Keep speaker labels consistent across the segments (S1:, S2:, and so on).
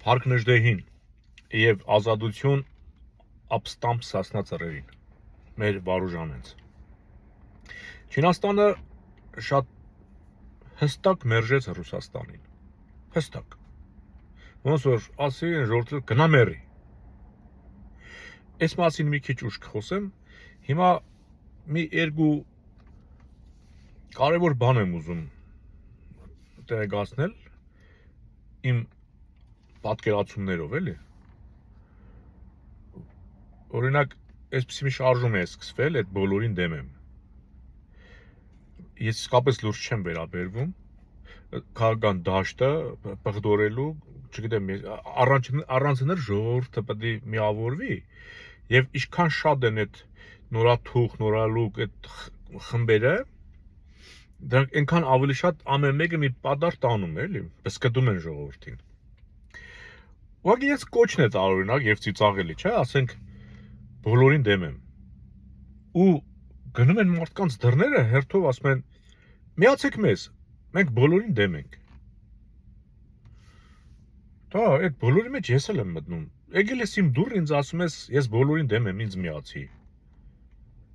S1: Փառքնժդեհին եւ ազատություն ապստամբ սասնա ծռերին մեր Վարուժանենց Չինաստանը շատ հստակ մերժեց Ռուսաստանին հստակ ոնց որ ասի ժողովուրդը գնա մերի այս մասին մի քիչ ուշ կխոսեմ հիմա մի երկու կարևոր բան եմ ուզում տեղեկացնել իմ պատկերացումներով էլի օրինակ այսպեսի մի շարժում է սկսվել այդ բոլորին դեմ եմ ես իսկապես լուրջ չեմ վերաբերվում քաղաքական դաշտը բղդորելու չգիտեմ առանցներ ժողովուրդը պետք է միավորվի եւ ինչքան շատ են այդ նորաթուխ նորալուկ այդ խմբերը դրանք այնքան ավելի շատ ամեն մեկը մի պատար տանում է էլի բսկդում են ժողովրդին ուղղակի ես կոչն է տարօրինակ եւ ծիծաղելի չէ ասենք բոլորին դեմ եմ ու գնում են մարդկանց դռները հերթով ասում են միացեք մեզ մենք բոլորին դեմ ենք դա այդ բոլորի մեջ ես էլ եմ մտնում եկել ես իմ դուռը ինձ ասում ես ես բոլորին դեմ եմ ինձ միացի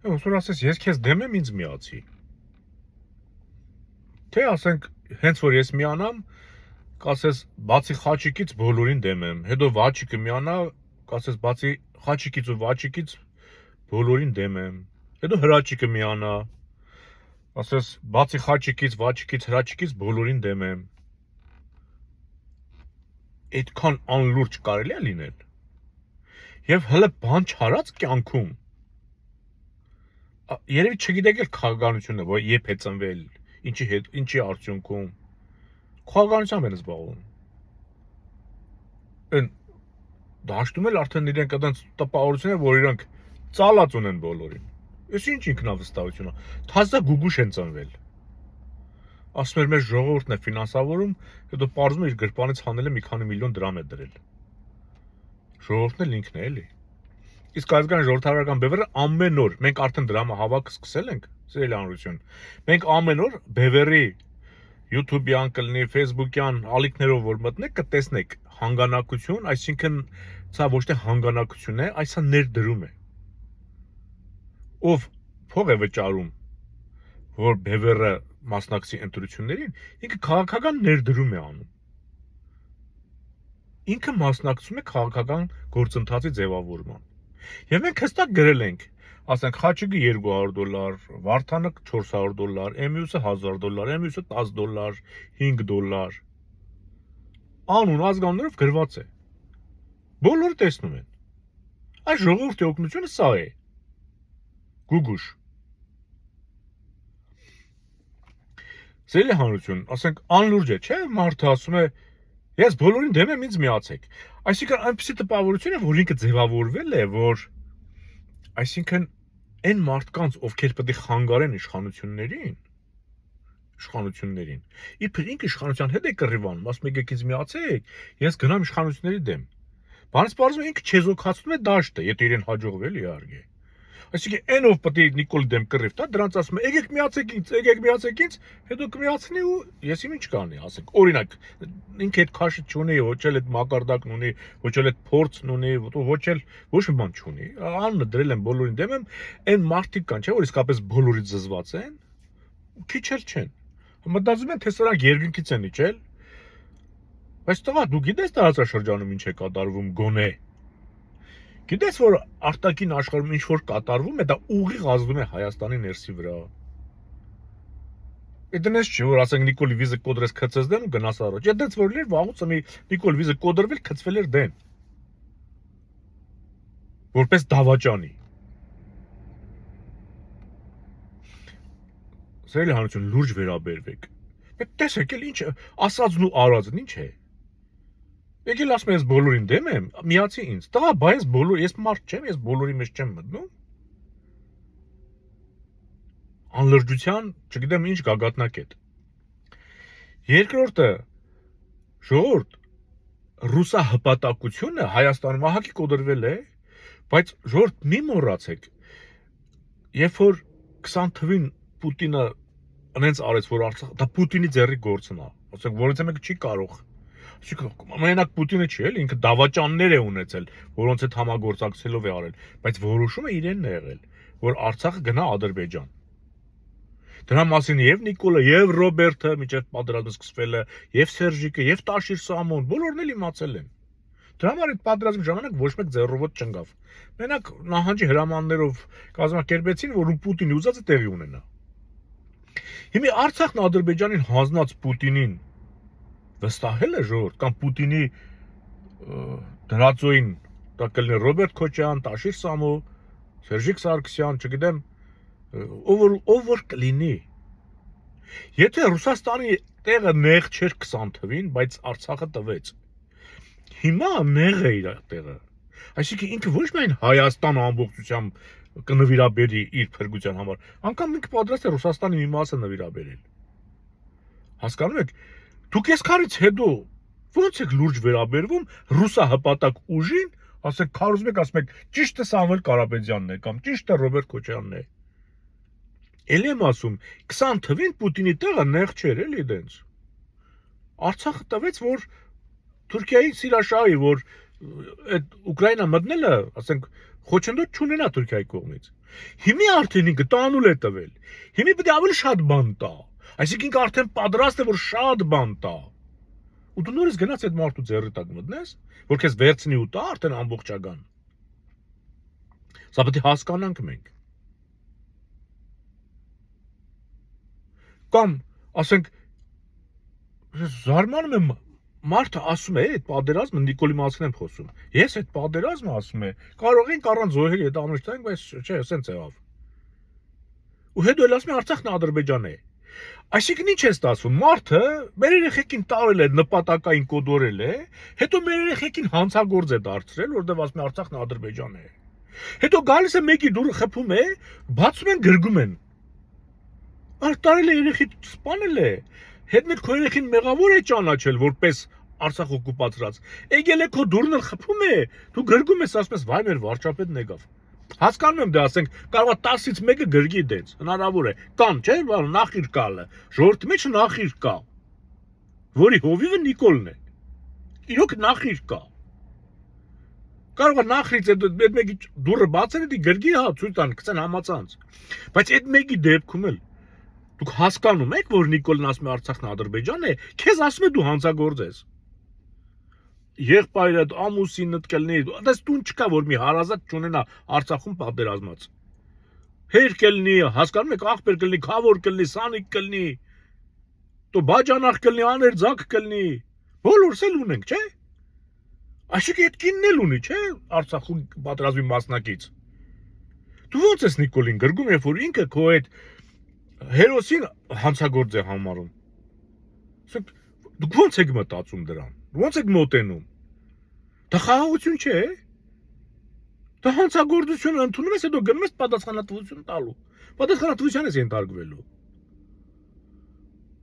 S1: ոնց որ ասես ես քեզ դեմ եմ ինձ միացի թե ասենք հենց որ ես միանամ կասես բացի խաչիկից բոլորին դեմ եմ հետո վաչիկը միանա կասես բացի խաչիկից ու վաչիկից բոլորին դեմ եմ հետո հրաչիկը միանա ասես բացի խաչիկից վաչիկից հրաչիկից բոլորին դեմ եմ այդքան անլուրջ կարելի է լինել եւ հələ բան չարած կյանքում երևի չգիտեք էլ քաղաքականությունը որ երբ է ծնվել ինչի արդյունքում քաղաքականությամբ են զբաղվում այն դաշտում էլ արդեն իրենք այդպես տպավորություն է որ իրանք ծալած ունեն բոլորին ես ինչ ինքնավստահություն է թազա գուգուշ են ծնվել ասում էր մեր ժողովուրդն է ֆինանսավորում հետո պարզվում է իր գրպանից հանել է մի քանի միլիոն դրամ է դրել ժողովուրդն էլ ինքն է էլի իսկ ազգային ժողովրդավարական բևեռը ամեն օր մենք արդեն դրամը հավաքը սկսել ենք սիրելի հանրություն մենք ամեն օր բևեռի YouTube-յան կլինի, Facebook-յան ալիքներով որ մտնեք կտեսնեք հանգանակություն, այսինքն սա ոչ թե հանգանակություն է, այս սա ներդրում է։ Ով փող է վճարում, որ բևեռը մասնակցի ընտրություններին, ինքը քաղաքական ներդրում է անում։ Ինքը մասնակցում է քաղաքական գործընթացի ձևավորման։ Եվ մենք հստակ գրել ենք ասենք խաչիկը $200, վարդանը $400, էմյուսը $1000, էմյուսը $10, $5 անուն ազգանունով գրված է բոլորը տեսնում են այս ժողովրդի օգնությունը սա է գուգուշ սիրելի հանրություն ասենք անլուրջ է չէ մարդը ասում է ես բոլորին դեմ եմ ինձ միացեք այսինքն այնպեսի տպավորություն է որ ինքը ձևավորվել է որ այսինքն այն մարդկանց, ովքեր պետք է խանգարեն իշխանություններին, իբր ինքը իշխանության հետ է կռիվանում, ասում եք ինձ միացեք, ես գնամ իշխանությունների դեմ։ Բանից պարզվում է ինքը չեզոքացնում է դաշտը, եթե իրեն հաջողվել իհարկե։ Այսինքն այնով պետք է Նիկոլի դեմ կռիվ տա, դրանց ասում է եկեք միացեք ինձ, հետո կմիացնի ու ես ինչ կանի, ասենք, օրինակ, ինքը այդ քաշը չունի, ոչ էլ այդ մակարդակն ունի, ոչ էլ այդ փորձն ունի, ոչ էլ ոչ մի բան չունի։ Անունը դրել են բոլորին դեմ եմ, այն մարդիկ կան, չէ՞ որ իսկապես բոլորից զզված են, քիչ էլ չեն։ Մտածում են թե սրանք երկնքից են իջել։ Բայց տղա, դու գիտես տարածաշրջանում ինչ է կատարվում գոնե։ Գիտես որ արտաքին աշխարհում ինչ որ կատարվում է, դա ուղիղ ազդում է Հայաստանի ներսի վրա։ Այդպես չէ որ ասենք Նիկոլ վիզը կոդրես քծես դեն ու գնաս առաջ։ Այդպես որ լեր վաղուց մի Նիկոլ վիզը կոդրվել քծվել էր դեն։ Որպես դավաճանի։ Սիրելի հանրություն լուրջ վերաբերվեք։ Բայց տեսեք էլ ինչ ասածն ու արածն ինչ է։ Եկել ասում ես բոլորին դեմ եմ, միացի ինձ։ Տղա, բա ես մարդ չեմ, ես բոլորի մեջ չեմ մտնում։ Անլրջության, չգիտեմ ինչ գագաթնակետ։ Երկրորդը ժողովուրդ ռուսահպատակությունը Հայաստանում ահագի կոդրվել է, բայց ժողովուրդ մի մոռացեք։ Երբ որ 20 թվին Պուտինը այնց արեց որ Արցախ, դա Պուտինի ձեռի գործն է։ Ասենք որից մեկը չի կարող Մենակ Պուտինը չի էլ, ինքը դավաճաններ է ունեցել, որոնց հետ համագործակցելով է արել, բայց որոշումը իրենն է եղել, որ Արցախը գնա Ադրբեջան։ Դրա մասին եւ Նիկոլը, եւ Ռոբերտը, միջև պատերազմը սկսվել է, եւ Սերժիկը, եւ Տաշիր Սամոն, բոլորն էլ իմացել են։ Դրա համար այդ պատերազմի ժամանակ ոչ մեկ ձեռովոտ չընկավ։ Մենակ նահանջի հրամաններով կազմակերպեցին, որ Պուտինի ուզածը տեղի ունենա։ Հիմա Արցախն Ադրբեջանին հանձնած Պուտինին վստահել է ժողովուրդ կամ Պուտինի դրածոյին դա կլինի Ռոբերտ Քոչյան, Տաշիր Սամո, Սերժիկ Սարգսյան, չգիտեմ, ով որ կլինի։ Եթե Ռուսաստանի տեղը նեղ չէր 20 թվին, բայց Արցախը տվեց։ Հիմա նեղ է իր տեղը։ Այսինքն ինքը ոչ միայն Հայաստան ամբողջությամբ կնվիրաբերի իր փրկության համար, անգամ ինքը պատրաստ է Ռուսաստանի մի մասը նվիրաբերել։ Հասկանում եք, դուք այսքանից հետո ո՞նց եք լուրջ վերաբերվում ռուսահպատակ ուժին, ասեք քարոզում եք, ասում եք ճիշտ է Սամվել Կարապետյանն է կամ ճիշտ է Ռոբերտ Քոչյանն է։ Էլի եմ ասում, 20 թվին Պուտինի տեղը նեղ չէր էլի դենց։ Արցախը տվեց, որ Թուրքիայի սիրաշահի, որ այդ Ուկրաինա մտնելը, ասենք, խոչընդոտ չունենա Թուրքիայի կողմից։ Հիմի արդեն ինքը տանուլ է տվել։ Հիմի պետք է ավելի շատ բան տա։ Այսինքն ինքը արդեն պատրաստ է, որ շատ բան տա։ Ու դու նորից գնաց այդ մարդու ձեռի տակ մտնես, որ քեզ վերցնի ու տա արդեն ամբողջական։ Սա պետք է հասկանանք մենք։ Կամ, ասենք, զարմանում եմ, մարդը ասում է, այդ պատերազմը Նիկոլի մասին եմ խոսում։ Ես այդ պատերազմը ասում է, կարող ենք առանց զոհերի հետ ամրիչտանք, բայց չէ, սենց եղավ։ Ու հետո էլ ասում է Արցախն Ադրբեջան է։ Այսինքն ինչ է ստացվում, մարդը մեր երեխեքին տարել է, նպատակային կոդորել է, հետո մեր երեխեքին հանցագործ է դարձրել, որտեղ ասում է Արցախն Ադրբեջան է։ Հետո գալիս է մեկի դուրը խփում է, բացում են գրգում են։ Տարել է երեխի սպանել է։ Հետ մեր քո երեխին մեղավոր է ճանաչել որպես Արցախ օկուպացրած։ Եկել է քո դուրն էլ խփում է, դու գրգում ես, ասում ես, վայ մեր վարչապետն եկավ։ Հասկանում եմ դա, ասենք, կարող է 10-ից մեկը գրգի դենց, հնարավոր է։ Կան, չէ՞, նախիր կալը։ Ժողովրդի մեջ նախիր կա, որի հովիվը Նիկոլն է։ Իրոք նախիր կա։ Կարող է նախրից այդ մեկի դուրը բացել է, գրգի, հա, ցույց տան, գցեն համացանց։ Բայց այդ մեկի դեպքում էլ դուք հասկանում եք, որ Նիկոլն ասում է Արցախն Ադրբեջան է, քեզ ասում է դու հանցագործ ես։ Եղբայրդ, ամուսինդ կլինի, դες տուն չկա, որ մի հարազատ չունենա Արցախում պատերազմած։ Հեր կլինի, հասկանում եք, աղբեր կլինի, քավոր կլինի, սանիկ կլինի, տո բաջանախ կլինի, աներձակ կլինի, բոլորս էլ ունենք, չէ՞։ Այսինքն այդ կինն էլ ունի, չէ՞, Արցախում պատերազմի մասնակից։ Դու ո՞նց ես Նիկոլին գրգում, երբ որ ինքը քո այդ հերոսին հանցագործ է համարում։ Դուք ո՞նց եք մտածում դրան։ Ո՞նց եք մոտենում։ Դա խաղաղություն չէ։ Դա հանցագործություն ընդունում ես, հետո գնում ես պատասխանատվություն տալու։ Պատասխանատվության ես ենթարկվելու։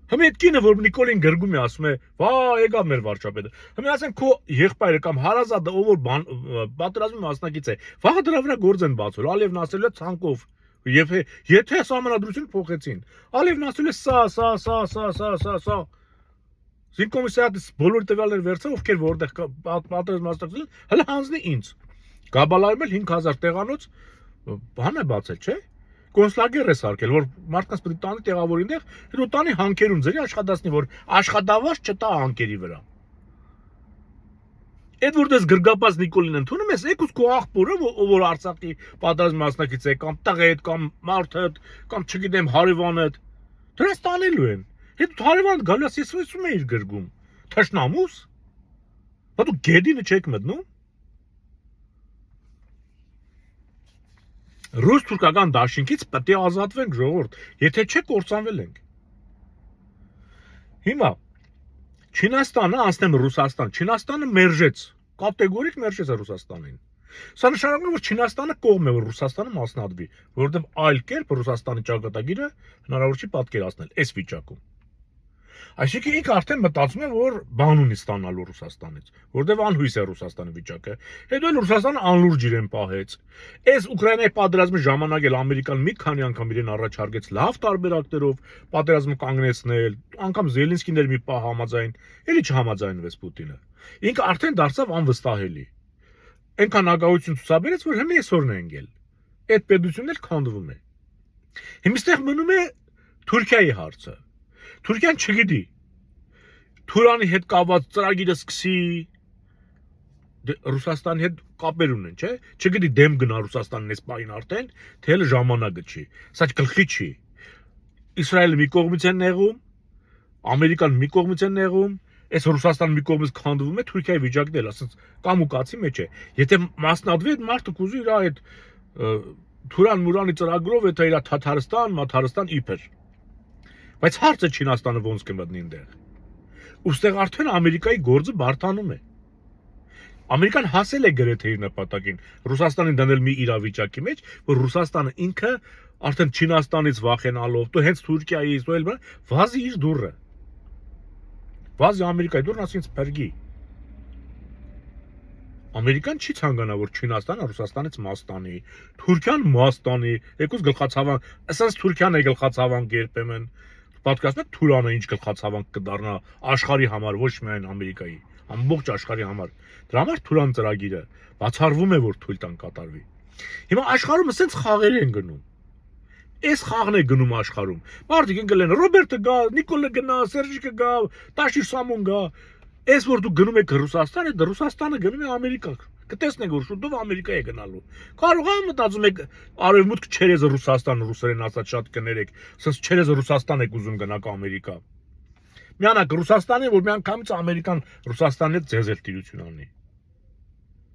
S1: Հիմա այդ կինը, որ Նիկոլին գրգում է, ասում է, «Վա, եկավ մեր վարչապետը»։ Հիմա ասենք քո եղբայրը կամ հարազատը, ով որ պատերազմի մասնակից է, վաղը դրա վրա գործ են բացել, Ալիևն ասել է ցանկով։ Եվ եթե սահմանադրություն փոխեցին, Ալիևն ասել է սա։ Զինկոմիսարիատից բոլոր տվյալները վերցավ, ովքեր որտեղ պատերազմ մասնակցել են, հələ հանձնի ինձ։ Գաբալայում էլ 5000 տեղանոց բան է բացել, չէ՞։ Կոնսլագեր է սարքել, որ մարդկանց պետք է տանի տեղավորին տեղ, հետո տանի հանքերում ձերի աշխատացնի, որ աշխատավարձ չտա հանքերի վրա։ Այդ որտես գրգապած Նիկոլին ընդունում ես, եկուս քո աղբորը, որ Արցախի պատերազմի մասնակից է, կամ տղեդ, կամ մարդդ, կամ չգիտեմ հարևանդ, դրանց տանելու են։ Հետո հարևանը գալու է սեսվեցում է իր գրգում։ Թշնամուս։ Բա դու գեդինը չեք մտնում։ Ռուս-թուրքական դաշինքից պետք է ազատվենք ժողովուրդ, եթե չէ կործանվել ենք։ Հիմա Չինաստանը, անցնեմ Ռուսաստան, Չինաստանը մերժեց, կատեգորիկ մերժեց Ռուսաստանին։ Սա նշանակում է, որ Չինաստանը կողմ է, որ Ռուսաստանը մասնատվի, որովհետև այլ կերպ Ռուսաստանի ճակատագիրը հնարավոր չի պատկերացնել այս վիճակում։ Այսինքն ինքը արդեն մտածում է, որ բան ունի ստանալու Ռուսաստանից, որտեվ անհույս է Ռուսաստանի վիճակը։ Հետո էլ Ռուսաստանը անլուրջ իրեն պահեց։ Այս Ուկրաինայի պատերազմի ժամանակ էլ Ամերիկան մի քանի անգամ իրեն առաջարկեց լավ տարբերակներով պատերազմը կանգնեցնել, անգամ Զելենսկին էլ մի պահ համաձայն, էլի չհամաձայնվեց Պուտինը։ Ինքը արդեն դարձավ անվստահելի։ Այնքան ագահություն ցուցաբերեց, որ հիմա այսօրն է ընկել։ Այդ պետությունն էլ քանդվում է։ Հիմա այստեղ մնում է Թուրքիայի հարցը։ Թուրքիան չգիտի։ Թուրանի հետ կապված ծրագիրը սկսի Ռուսաստանի հետ կապեր ունեն, չէ՞։ Չգիտի դեմ գնա Ռուսաստանին այս պահին արդեն, թե էլ ժամանակը չի։ Սա գլխի չի։ Իսրայելը մի կողմից է նեղում, Ամերիկան մի կողմից է նեղում, այս Ռուսաստանը մի կողմից քանդվում է, Թուրքիայի վիճակն էլ ասած կամ ու կացի մեջ է։ Եթե մասնատվի այդ մարդը կուզի իր այդ Թուրան-Մուրանի ծրագրով եթե իր Թաթարստան, Մաթարստան իբր։ Բայց հարցը Չինաստանը ոնց կմտնի այնտեղ։ Ոստեղ արդեն Ամերիկայի գործը բարթանում է։ Ամերիկան հասել է գրեթե իր նպատակին Ռուսաստանին դնել մի իրավիճակի մեջ, որ Ռուսաստանը ինքը արդեն Չինաստանից վախենալով, તો հենց Թուրքիայից, તો էլ վազի իր դուռը։ Վազի Ամերիկայի դուռն ասինց փրկի։ Ամերիկան չի ցանկանա, որ Չինաստանը Ռուսաստանից մաս տանի, Թուրքիան մաս տանի, եկուս գլխացավանք, ասած Թուրքիան է գլխացավանք երբեմն, պատկասում եք Թուրանը ինչ գլխացավանք կդառնա աշխարհի համար, ոչ միայն Ամերիկայի, ամբողջ աշխարհի համար։ Դրա համար Թուրան ծրագիրը բացառվում է, որ թույլ տան կատարվի։ Հիմա աշխարհում ասենց խաղեր են գնում։ Այս խաղն է գնում աշխարհում։ Մարդիկ ընկել են Ռոբերտը գա, Նիկոլը գնա, Սերժիկը գա, Տաշիր Սամոն գա։ Այս որ դու գնում եք Ռուսաստան, այդ Ռուսաստանը գնում է Ամերիկա։ Կտեսնեք որ շուտով Ամերիկա է գնալու։ Կարող է մտածում եք արևմուտք չերեզ Ռուսաստան ռուսերեն ասած շատ կներեք, ասես չերեզ Ռուսաստան եք ուզում գնաք Ամերիկա։ Միանակ Ռուսաստանի որ միանգամից Ամերիկան Ռուսաստանի հետ ձեզ էլ տիրություն անի։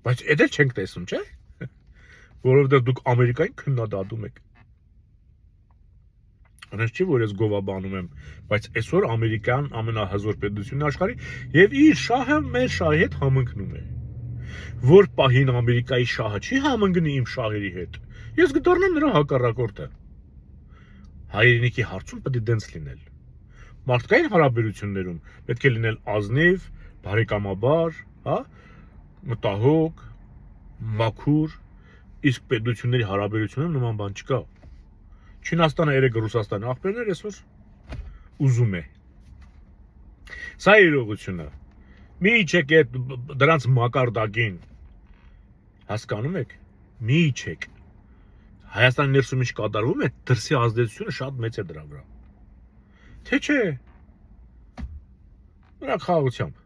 S1: Բայց այդ էլ չենք տեսնում, չէ՞։ Որովհետև դուք Ամերիկային քննադատում եք։ Այնպես չի որ ես գովաբանում եմ, բայց այսօր Ամերիկան ամենահզոր պետությունն աշխարհի եւ իր շահը մեր շահի հետ համընկնում է։ Որ պահին Ամերիկայի շահը չի համընկնի իմ շահերի հետ, ես կդառնամ նրա հակառակորդը։ Հայրենիքի հարցում պետք է դենց լինել։ Մարդկային հարաբերություններում պետք է լինել ազնիվ, բարեկամաբար, հա, մտահոգ, մաքուր, իսկ պետությունների հարաբերությունում նման բան չկա։ Չինաստանը երեք Ռուսաստանի աղբերներ այսօր ուզում է։ Սա իրողությունը։ Մի իջեք այդ դրանց մակարդակին։ Հասկանում եք։ Մի իջեք։ Հայաստանի ներսում ինչ կատարվում է, դրսի ազդեցությունը շատ մեծ է դրա վրա։ Թե չէ։ Նրա խաղաղությամբ։